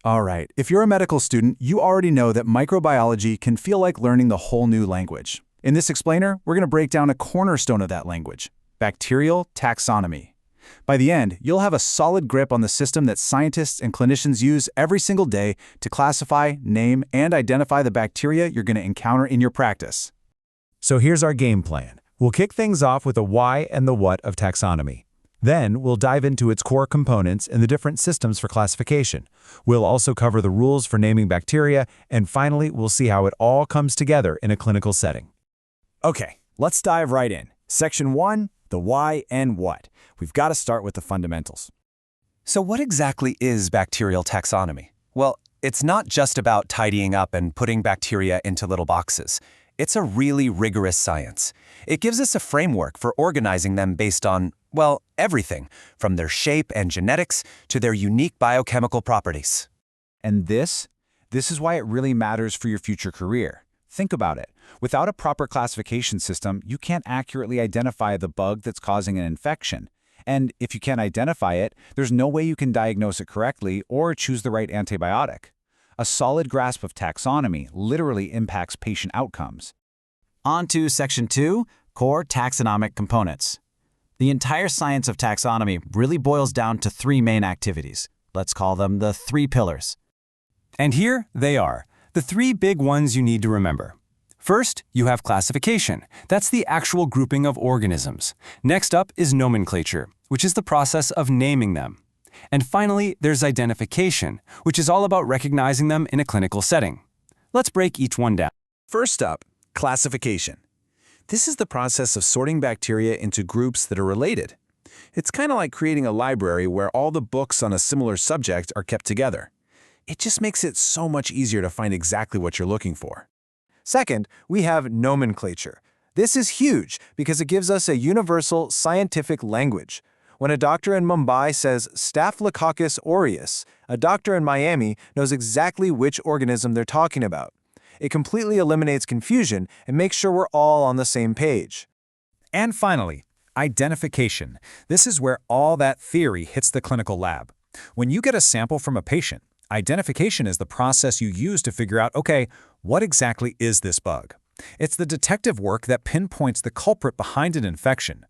All right, if you're a medical student, you already know that microbiology can feel like learning the whole new language. In this explainer, we're going to break down a cornerstone of that language, bacterial taxonomy. By the end, you'll have a solid grip on the system that scientists and clinicians use every single day to classify, name, and identify the bacteria you're going to encounter in your practice. So here's our game plan. We'll kick things off with the why and the what of taxonomy. Then, we'll dive into its core components and the different systems for classification. We'll also cover the rules for naming bacteria, and finally, we'll see how it all comes together in a clinical setting. Okay, let's dive right in. Section 1, the why and what. We've got to start with the fundamentals. So what exactly is bacterial taxonomy? Well, it's not just about tidying up and putting bacteria into little boxes. It's a really rigorous science. It gives us a framework for organizing them based on, well, everything, from their shape and genetics to their unique biochemical properties. And this is why it really matters for your future career. Think about it. Without a proper classification system, you can't accurately identify the bug that's causing an infection. And if you can't identify it, there's no way you can diagnose it correctly or choose the right antibiotic. A solid grasp of taxonomy literally impacts patient outcomes. On to Section 2, core taxonomic components. The entire science of taxonomy really boils down to three main activities. Let's call them the three pillars. And here they are, the three big ones you need to remember. First, you have classification. That's the actual grouping of organisms. Next up is nomenclature, which is the process of naming them. And finally, there's identification, which is all about recognizing them in a clinical setting. Let's break each one down. First up, classification. This is the process of sorting bacteria into groups that are related. It's kind of like creating a library where all the books on a similar subject are kept together. It just makes it so much easier to find exactly what you're looking for. Second, we have nomenclature. This is huge because it gives us a universal scientific language. When a doctor in Mumbai says Staphylococcus aureus, a doctor in Miami knows exactly which organism they're talking about. It completely eliminates confusion and makes sure we're all on the same page. And finally, identification. This is where all that theory hits the clinical lab. When you get a sample from a patient, identification is the process you use to figure out, okay, what exactly is this bug? It's the detective work that pinpoints the culprit behind an infection.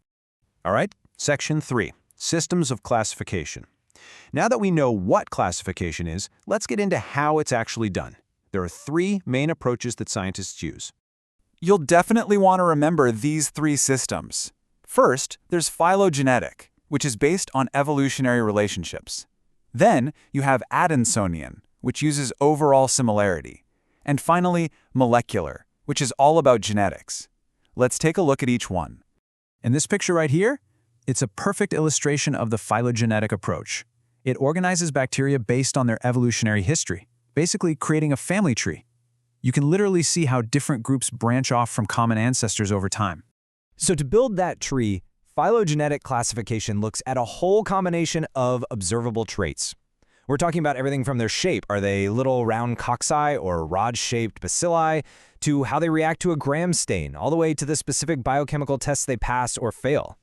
All right, Section 3, systems of classification. Now that we know what classification is, let's get into how it's actually done. There are three main approaches that scientists use. You'll definitely want to remember these three systems. First, there's phylogenetic, which is based on evolutionary relationships. Then, you have Adansonian, which uses overall similarity. And finally, molecular, which is all about genetics. Let's take a look at each one. In this picture right here, it's a perfect illustration of the phylogenetic approach. It organizes bacteria based on their evolutionary history, basically creating a family tree. You can literally see how different groups branch off from common ancestors over time. So to build that tree, phylogenetic classification looks at a whole combination of observable traits. We're talking about everything from their shape, are they little round cocci or rod-shaped bacilli, to how they react to a gram stain, all the way to the specific biochemical tests they pass or fail.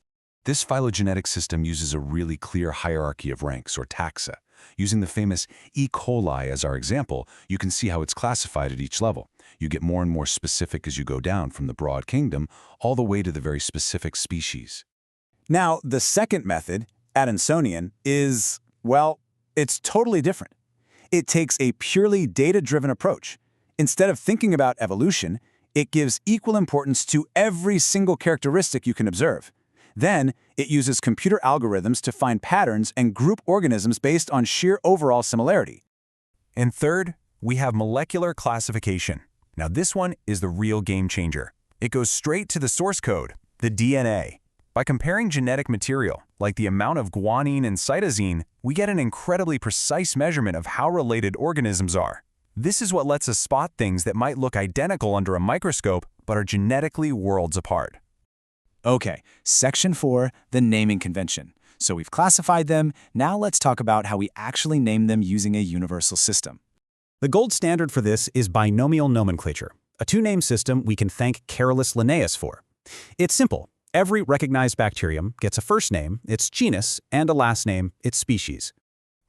This phylogenetic system uses a really clear hierarchy of ranks, or taxa. Using the famous E. coli as our example, you can see how it's classified at each level. You get more and more specific as you go down from the broad kingdom all the way to the very specific species. Now, the second method, Adansonian, is, well, it's totally different. It takes a purely data-driven approach. Instead of thinking about evolution, it gives equal importance to every single characteristic you can observe. Then, it uses computer algorithms to find patterns and group organisms based on sheer overall similarity. And third, we have molecular classification. Now this one is the real game changer. It goes straight to the source code, the DNA. By comparing genetic material, like the amount of guanine and cytosine, we get an incredibly precise measurement of how related organisms are. This is what lets us spot things that might look identical under a microscope, but are genetically worlds apart. Okay, Section 4, the naming convention. So we've classified them, now let's talk about how we actually name them using a universal system. The gold standard for this is binomial nomenclature, a two-name system we can thank Carolus Linnaeus for. It's simple. Every recognized bacterium gets a first name, its genus, and a last name, its species.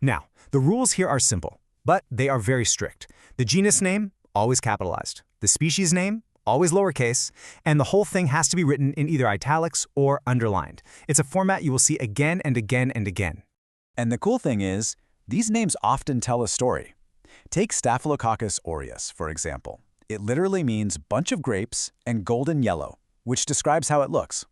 Now, the rules here are simple. But they are very strict. The genus name, always capitalized. The species name, always lowercase. And the whole thing has to be written in either italics or underlined. It's a format you will see again and again and again. And the cool thing is, these names often tell a story. Take Staphylococcus aureus, for example. It literally means bunch of grapes and golden yellow, which describes how it looks.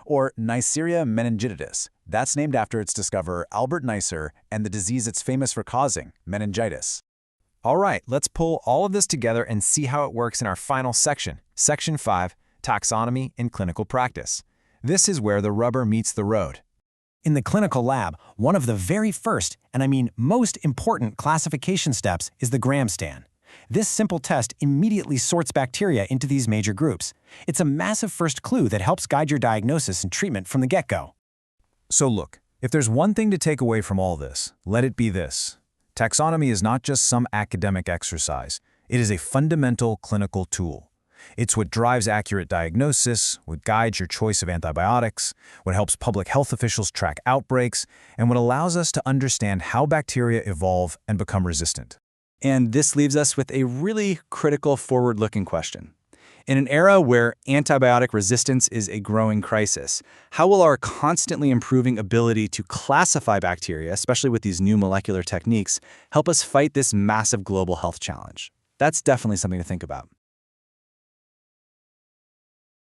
Or Neisseria meningitidis. That's named after its discoverer Albert Neisser and the disease it's famous for causing, meningitis. All right, let's pull all of this together and see how it works in our final section, Section 5, Taxonomy in Clinical Practice. This is where the rubber meets the road. In the clinical lab, one of the very first, and I mean most important classification steps is the gram stain. This simple test immediately sorts bacteria into these major groups. It's a massive first clue that helps guide your diagnosis and treatment from the get-go. So look, if there's one thing to take away from all this, let it be this. Taxonomy is not just some academic exercise. It is a fundamental clinical tool. It's what drives accurate diagnosis, what guides your choice of antibiotics, what helps public health officials track outbreaks, and what allows us to understand how bacteria evolve and become resistant. And this leaves us with a really critical forward-looking question. In an era where antibiotic resistance is a growing crisis, how will our constantly improving ability to classify bacteria, especially with these new molecular techniques, help us fight this massive global health challenge? That's definitely something to think about.